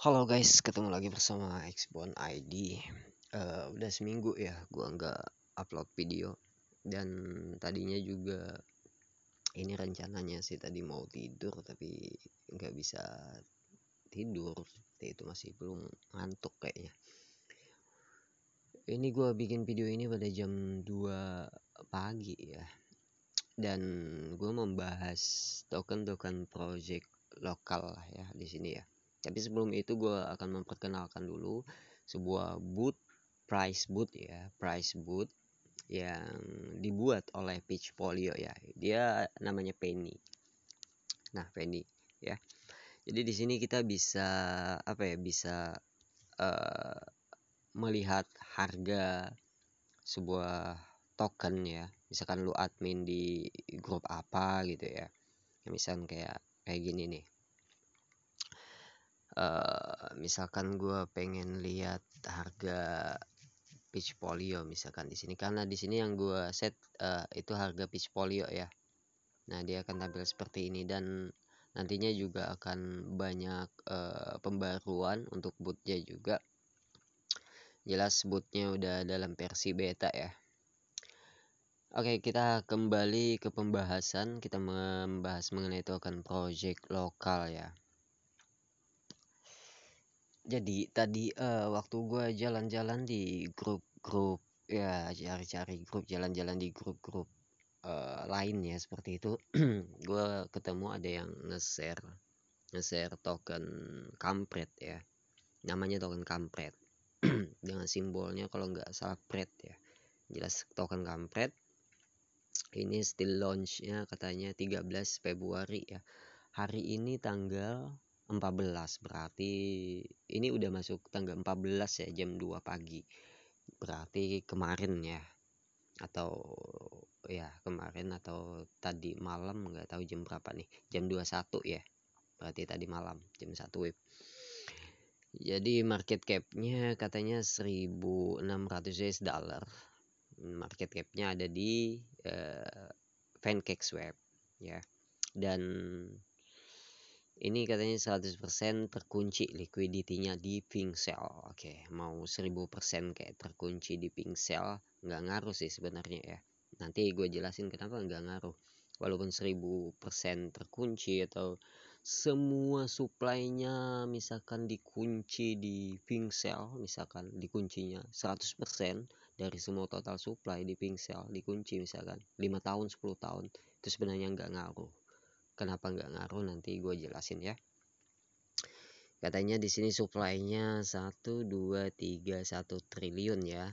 Halo guys, ketemu lagi bersama Xbon ID. Udah seminggu ya, gua nggak upload video. Dan tadinya juga ini rencananya sih tadi mau tidur tapi nggak bisa tidur. Itu masih belum ngantuk kayaknya. Ini gua bikin video ini pada jam 2 pagi ya. Dan gua membahas token-token project lokal lah ya di sini ya. Tapi sebelum itu gue akan memperkenalkan dulu sebuah booth, price booth yang dibuat oleh Pitchfolio ya. Dia namanya Penny. Nah, Penny ya. Jadi di sini kita bisa bisa uh, melihat harga sebuah token ya. Misalkan lu admin di grup apa gitu ya. Misalkan kayak gini nih. Misalkan gue pengen lihat harga Pitchfolio misalkan di sini, karena di sini yang gue set itu harga Pitchfolio ya. Nah, dia akan tampil seperti ini dan nantinya juga akan banyak pembaruan untuk bootnya juga. Jelas bootnya udah dalam versi beta ya. Oke, kita kembali ke pembahasan. Kita membahas mengenai token project lokal ya. Jadi tadi waktu gue jalan-jalan di grup-grup ya, cari-cari grup, jalan-jalan di grup-grup lainnya seperti itu, gue ketemu ada yang nge-share token kampret ya, namanya token kampret dengan simbolnya kalau nggak salah pret ya, jelas token kampret. Ini still launchnya katanya 13 Februari ya. Hari ini tanggal 14, berarti ini udah masuk tanggal 14 ya, jam 2 pagi. Berarti kemarin ya, atau ya kemarin atau tadi malam, nggak tahu jam berapa nih. Jam 21 ya. Berarti tadi malam jam 1 WIB. Jadi market cap-nya katanya 1.600 US dollar. Market cap-nya ada di PancakeSwap ya. Dan ini katanya 100% terkunci liquidity-nya di Pincel. Oke, mau 1000% kayak terkunci di Pincel, nggak ngaruh sih sebenarnya ya. Nanti gue jelasin kenapa nggak ngaruh. Walaupun 1000% terkunci atau semua supply-nya misalkan dikunci di Pincel, misalkan dikuncinya 100% dari semua total supply di Pincel dikunci misalkan 5 tahun 10 tahun, itu sebenarnya nggak ngaruh. Kenapa nggak ngaruh nanti gue jelasin ya. Katanya di sini supply-nya 1 2 3 1 triliun ya.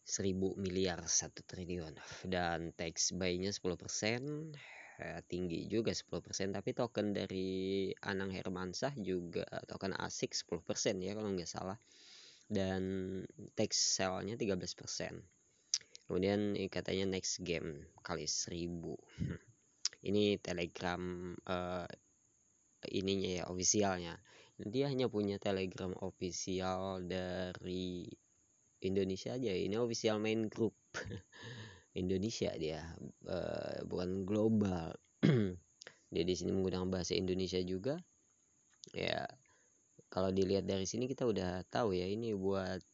1000 miliar 1 triliun. Dan tax buy-nya 10%. Tinggi juga 10%, tapi token dari Anang Hermansyah juga token ASIC 10% ya kalau nggak salah. Dan tax sell-nya 13%. Kemudian katanya next game kali 1000. Ini Telegram ininya ya, ofisialnya. Dia hanya punya Telegram official dari Indonesia aja. Ini official main group Indonesia dia, bukan global. Dia di sini menggunakan bahasa Indonesia juga. Ya, kalau dilihat dari sini kita udah tahu ya, ini buat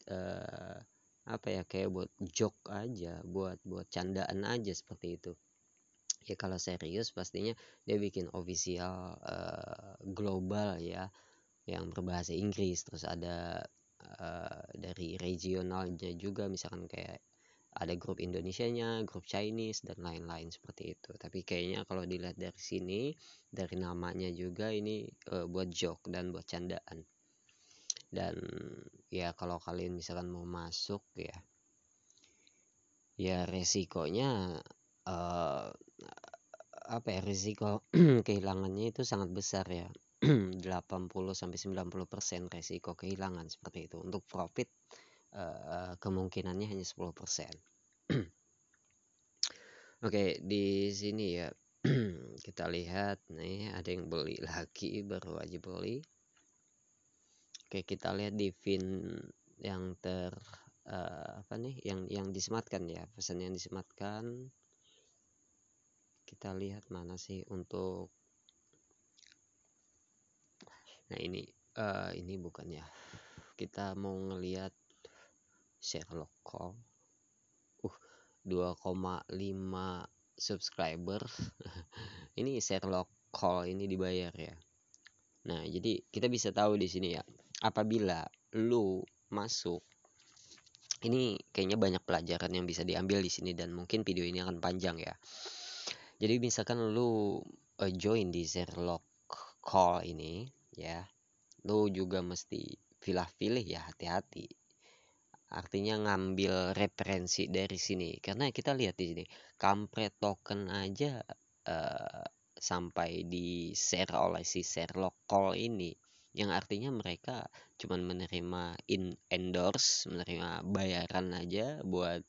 apa ya, kayak buat joke aja, buat candaan aja seperti itu. Ya kalau serius pastinya dia bikin official global ya, yang berbahasa Inggris. Terus ada dari regionalnya juga, misalkan kayak ada grup Indonesianya, grup Chinese dan lain-lain seperti itu. Tapi kayaknya kalau dilihat dari sini, dari namanya juga ini buat joke dan buat candaan. Dan ya kalau kalian misalkan mau masuk ya resikonya apa ya, risiko kehilangannya itu sangat besar ya. 80-90% resiko kehilangan seperti itu. Untuk profit kemungkinannya hanya 10%. Oke, di sini ya kita lihat nih ada yang beli lagi, baru aja beli. Oke, kita lihat di pin yang apa nih, yang disematkan ya, pesan yang disematkan. Kita lihat mana sih untuk Nah ini bukannya kita mau ngelihat Sherlock Holmes 2,5 subscriber. Ini Sherlock Holmes ini dibayar ya. Nah, jadi kita bisa tahu di sini ya, apabila lu masuk, ini kayaknya banyak pelajaran yang bisa diambil di sini dan mungkin video ini akan panjang ya. Jadi misalkan lu join di Sherlock Holmes ini ya, lu juga mesti pilih-pilih ya, hati-hati. Artinya ngambil referensi dari sini karena kita lihat di sini kampret token aja sampai di share oleh si Sherlock Cole ini, yang artinya mereka cuman menerima endorse, menerima bayaran aja buat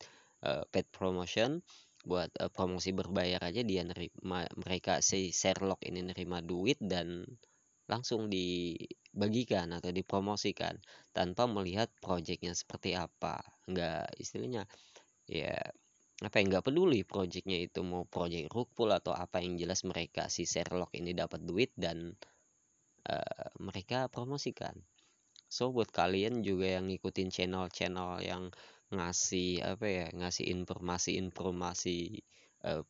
paid promotion, buat promosi berbayar aja. Dia nerima, mereka si Sherlock ini nerima duit dan langsung dibagikan atau dipromosikan tanpa melihat proyeknya seperti apa. Enggak, istilahnya ya apa ya, nggak peduli proyeknya itu mau proyek rukpul atau apa, yang jelas mereka si Sherlock ini dapat duit dan mereka promosikan. So buat kalian juga yang ngikutin channel-channel yang ngasih apa ya, ngasih informasi-informasi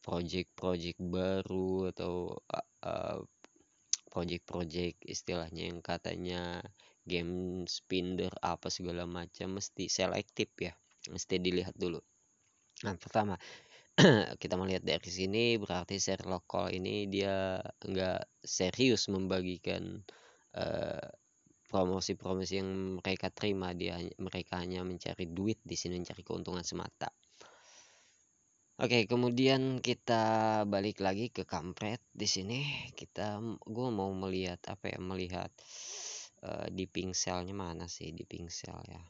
project-project baru atau project-project istilahnya yang katanya game spinner apa segala macam, mesti selektif ya, mesti dilihat dulu. Nah pertama, kita melihat dari sini berarti Sherlock Holmes ini dia nggak serius membagikan promosi-promosi yang mereka terima. Mereka hanya mencari duit di sini, mencari keuntungan semata. Oke, kemudian kita balik lagi ke kampret di sini. Gue mau melihat apa ya, melihat di pingselnya mana sih, di pingsel ya.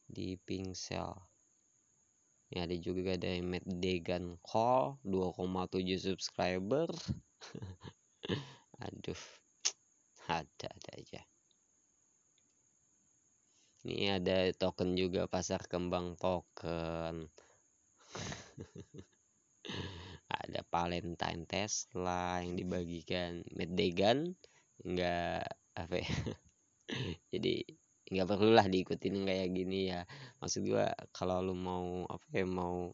Di pingsel. Ya ada juga dari Matt Degan Call 2,7 subscriber. Aduh, ada aja. Ini ada token juga, pasar kembang token. Ada Valentine Tesla yang dibagikan Matt Degan, enggak apa ya. Jadi nggak perlulah diikutin kayak gini ya. Maksud gua kalau lu mau apa ya, mau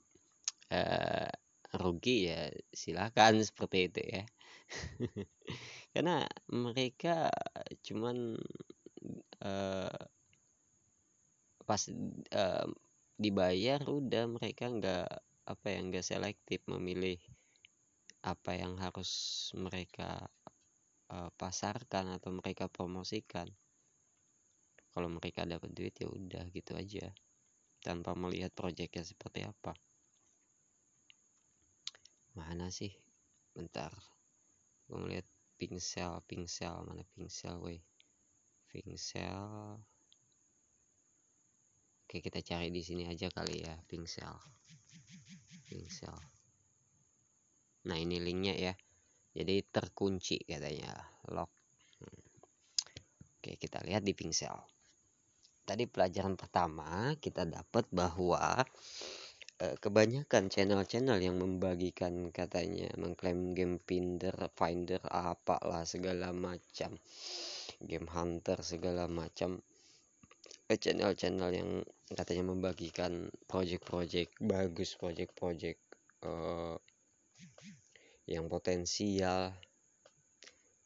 rugi ya silakan seperti itu ya. Karena mereka cuman pas dibayar udah, mereka nggak apa ya, nggak selektif memilih apa yang harus mereka pasarkan atau mereka promosikan. Kalau mereka dapat duit ya udah gitu aja tanpa melihat proyeknya seperti apa. Mana sih, bentar, gue ngeliat pingsel mana pingsel weh, pingsel. Oke, kita cari di sini aja kali ya, pingsel. Nah ini linknya ya, jadi terkunci katanya, lock. Oke, kita lihat di pingsel. Tadi pelajaran pertama kita dapat bahwa kebanyakan channel-channel yang membagikan katanya mengklaim game finder apalah segala macam, game hunter segala macam, channel-channel yang katanya membagikan project-project bagus, project-project yang potensial,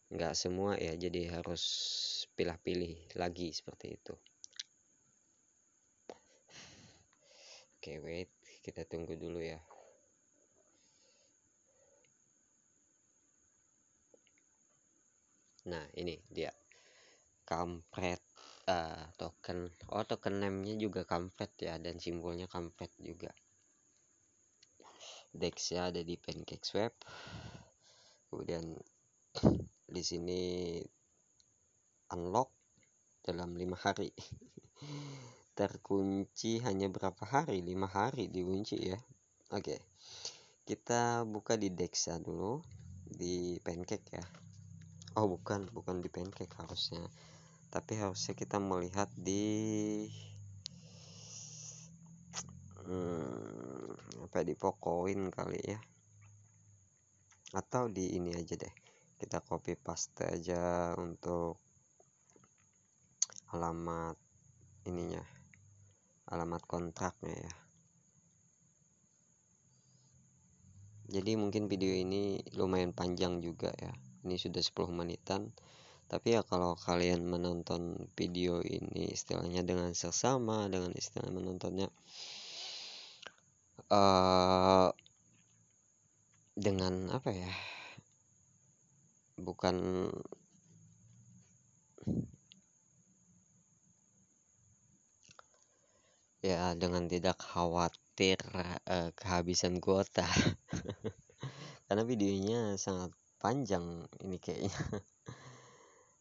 nggak semua ya, jadi harus pilih-pilih lagi seperti itu. Oke, wait, kita tunggu dulu ya. Nah ini dia kampret token. Token name-nya juga kampret ya, dan simbolnya kampret juga. Dex-nya ada di PancakeSwap. Kemudian di sini unlock dalam 5 hari. Terkunci hanya berapa hari? 5 hari dikunci ya. Oke. Kita buka di Dex-nya dulu, di Pancake ya. Oh, bukan di Pancake harusnya. Tapi harusnya kita melihat di apa, di Pocoin kali ya, atau di ini aja deh, kita copy paste aja untuk alamat ininya, alamat kontraknya ya. Jadi mungkin video ini lumayan panjang juga ya, ini sudah 10 menitan. Tapi ya kalau kalian menonton video ini istilahnya dengan seksama, dengan istilah menontonnya dengan apa ya, bukan ya, dengan tidak khawatir kehabisan kuota. Karena videonya sangat panjang ini kayaknya.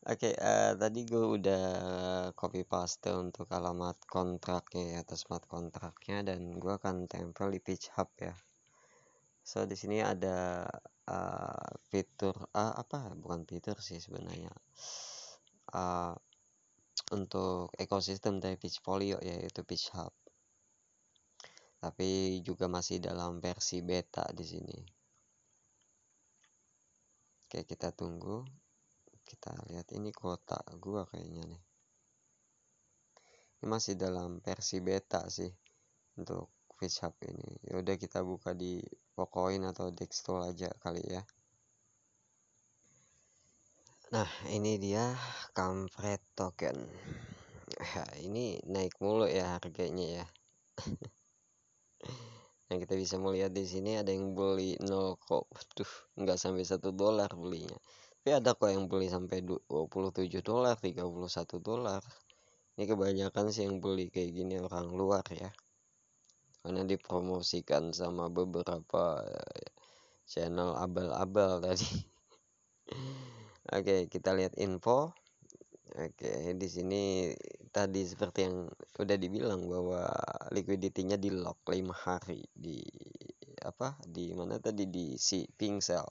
Oke, tadi gue udah copy paste untuk alamat kontraknya ya, atau smart kontraknya, dan gue akan tempel di Pitch Hub ya. So di sini ada fitur apa, bukan fitur sih sebenarnya, untuk ekosistem dari Pitchfolio yaitu Pitch Hub. Tapi juga masih dalam versi beta di sini. Oke, kita tunggu. Kita lihat ini kuota gua kayaknya nih. Ini masih dalam versi beta sih untuk Pitch Hub ini. Yaudah kita buka di Pocoin atau Dextool aja kali ya. Nah, ini dia kampret token. Ini naik mulu ya harganya ya. Yang kita bisa melihat di sini ada yang beli 0 kok, nggak sampai $1 belinya. Tapi ada kok yang beli sampai $27, $31. Ini kebanyakan sih yang beli kayak gini orang luar ya, karena dipromosikan sama beberapa channel abal-abal tadi. Oke, kita lihat info. Oke, di sini tadi seperti yang udah dibilang bahwa liquidity-nya di lock 5 hari di mana tadi, di si Pincel,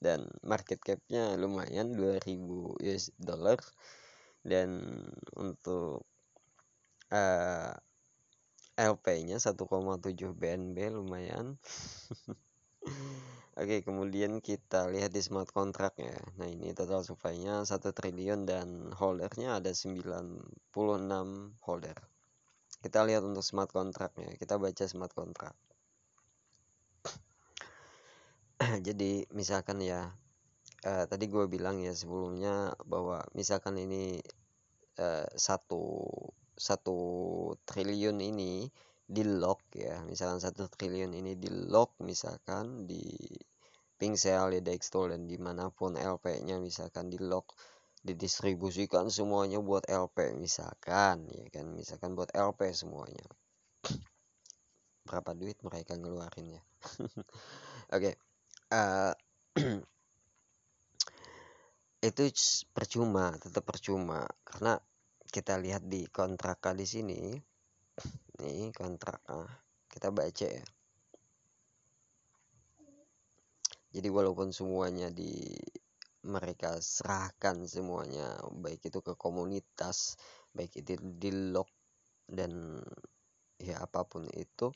dan market cap-nya lumayan 2000 US dollar, dan untuk LP-nya 1,7 BNB lumayan. Oke, kemudian kita lihat di smart contract-nya. Nah, ini total supply-nya 1 triliun dan holdernya ada 96 holder. Kita lihat untuk smart contract-nya. Kita baca smart contract. Jadi misalkan ya, tadi gue bilang ya sebelumnya bahwa misalkan ini satu triliun ini di lock ya, misalkan 1 triliun ini di lock, misalkan di Pincel, di Dextool, dan dimanapun LP-nya misalkan di lock, didistribusikan semuanya buat LP misalkan ya kan, misalkan buat LP semuanya. Berapa duit mereka ngeluarin ya. Oke. Itu percuma, tetap percuma, karena kita lihat di kontrak di sini. Nih kontrak, kita baca ya. Jadi walaupun semuanya mereka serahkan semuanya, baik itu ke komunitas, baik itu di lock, dan ya apapun itu,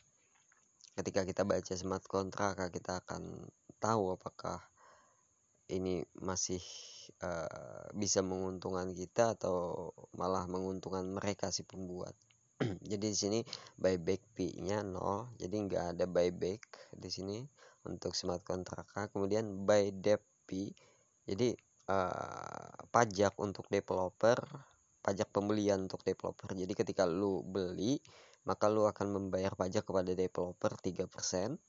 ketika kita baca smart kontrak kita akan tahu apakah ini masih bisa menguntungkan kita atau malah menguntungkan mereka si pembuat. Jadi di sini buyback fee-nya 0, jadi nggak ada buyback di sini untuk smart contract. Kemudian buy debt fee, jadi pajak untuk developer, pajak pembelian untuk developer. Jadi ketika lu beli, maka lu akan membayar pajak kepada developer 3%.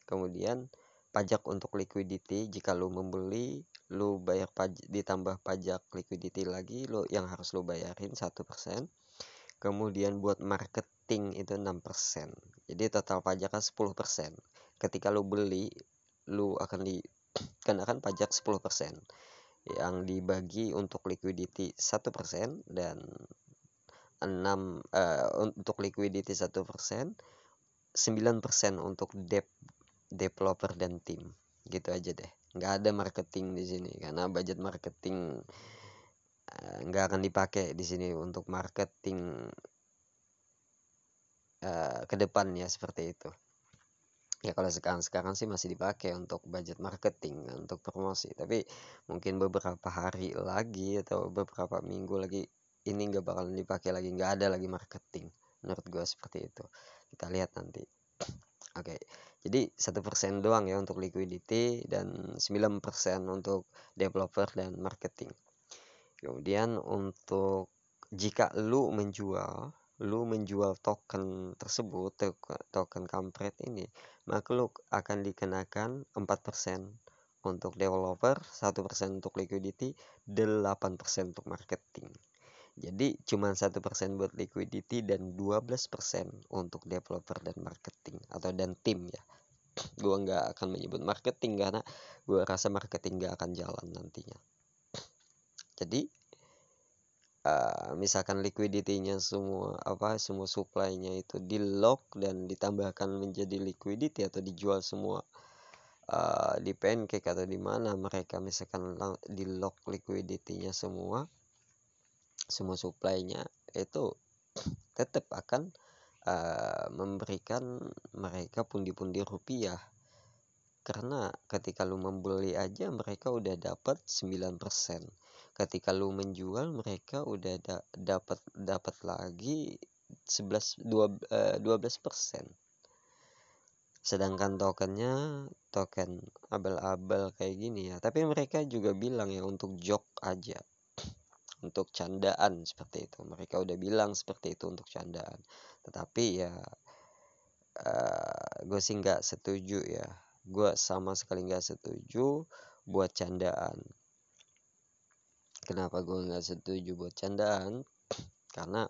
Kemudian pajak untuk liquidity, jika lu membeli, lu bayar pajak ditambah pajak liquidity lagi, lu yang harus lu bayarin 1%. Kemudian buat marketing itu 6%. Jadi total pajaknya 10%. Ketika lu beli, lu akan dikenakan pajak 10%. Yang dibagi untuk liquidity 1% dan 6 untuk liquidity 1%, 9% untuk developer dan tim. Gitu aja deh. Nggak ada marketing di sini karena budget marketing nggak akan dipakai di sini untuk marketing ke depannya, seperti itu. Ya kalau sekarang sih masih dipakai untuk budget marketing, untuk promosi, tapi mungkin beberapa hari lagi atau beberapa minggu lagi ini nggak bakalan dipakai lagi, nggak ada lagi marketing. Menurut gua seperti itu. Kita lihat nanti. Oke, jadi 1% doang ya untuk liquidity dan 9% untuk developer dan marketing. Kemudian untuk jika lu menjual token tersebut, token kampret ini, maka lu akan dikenakan 4% untuk developer, 1% untuk liquidity, 8% untuk marketing. Jadi cuma 1% buat liquidity dan 12% untuk developer dan marketing atau dan tim ya. Gua nggak akan menyebut marketing karena gua rasa marketing nggak akan jalan nantinya. Jadi misalkan liquidity-nya semua supply-nya itu di lock dan ditambahkan menjadi liquidity atau dijual semua di pancake atau di mana mereka misalkan di lock liquidity-nya semua supply-nya itu tetap akan memberikan mereka pundi-pundi rupiah, karena ketika lu membeli aja mereka udah dapat 9%. Ketika lu menjual mereka udah dapat lagi 12%. Sedangkan token abal-abal kayak gini ya. Tapi mereka juga bilang ya untuk joke aja, untuk candaan seperti itu. Mereka udah bilang seperti itu untuk candaan. Tetapi ya gue sih nggak setuju ya. Gue sama sekali nggak setuju buat candaan. Kenapa gue nggak setuju buat candaan? Karena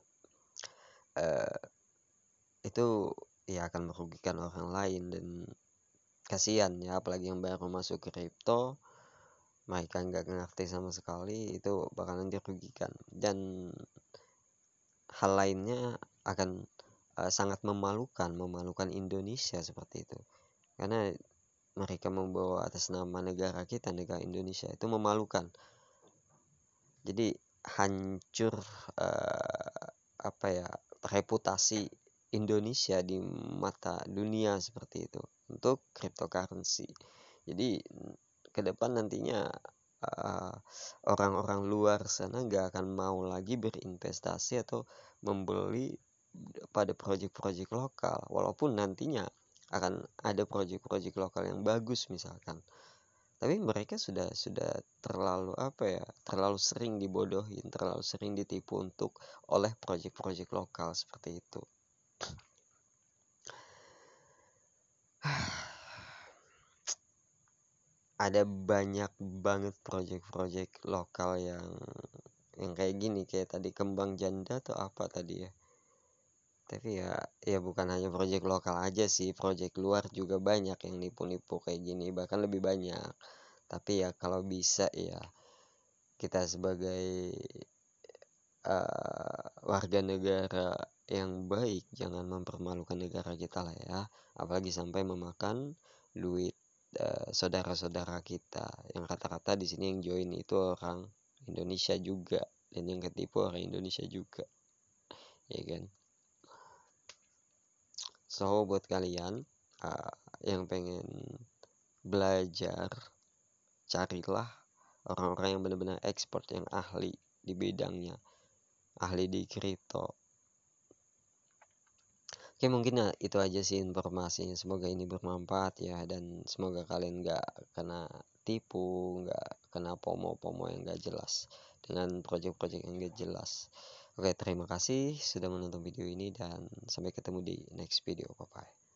itu ya akan merugikan orang lain dan kasihan ya, apalagi yang baru masuk kripto, mereka nggak ngerti sama sekali, itu bakalan dirugikan. Dan hal lainnya akan sangat memalukan Indonesia seperti itu, karena mereka membawa atas nama negara kita, negara Indonesia, itu memalukan. Jadi hancur reputasi Indonesia di mata dunia seperti itu untuk cryptocurrency. Jadi ke depan nantinya orang-orang luar sana nggak akan mau lagi berinvestasi atau membeli pada proyek-proyek lokal, walaupun nantinya akan ada proyek-proyek lokal yang bagus misalkan, tapi mereka sudah terlalu sering dibodohin, terlalu sering ditipu oleh proyek-proyek lokal seperti itu. Ada banyak banget proyek-proyek lokal yang kayak gini, kayak tadi kembang janda atau apa tadi ya. Tapi ya bukan hanya proyek lokal aja sih, proyek luar juga banyak yang nipu-nipu kayak gini, bahkan lebih banyak. Tapi ya kalau bisa ya kita sebagai warga negara yang baik jangan mempermalukan negara kita lah ya, apalagi sampai memakan duit saudara-saudara kita, yang rata-rata di sini yang join itu orang Indonesia juga, dan yang ketipu orang Indonesia juga, ya kan. So buat kalian yang pengen belajar, carilah orang-orang yang benar-benar expert, yang ahli di bidangnya, ahli di kripto. Oke, mungkin itu aja sih informasinya. Semoga ini bermanfaat ya, dan semoga kalian nggak kena tipu, nggak kena pomo-pomo yang nggak jelas dengan proyek-proyek yang nggak jelas. Oke, terima kasih sudah menonton video ini dan sampai ketemu di next video. Bye bye.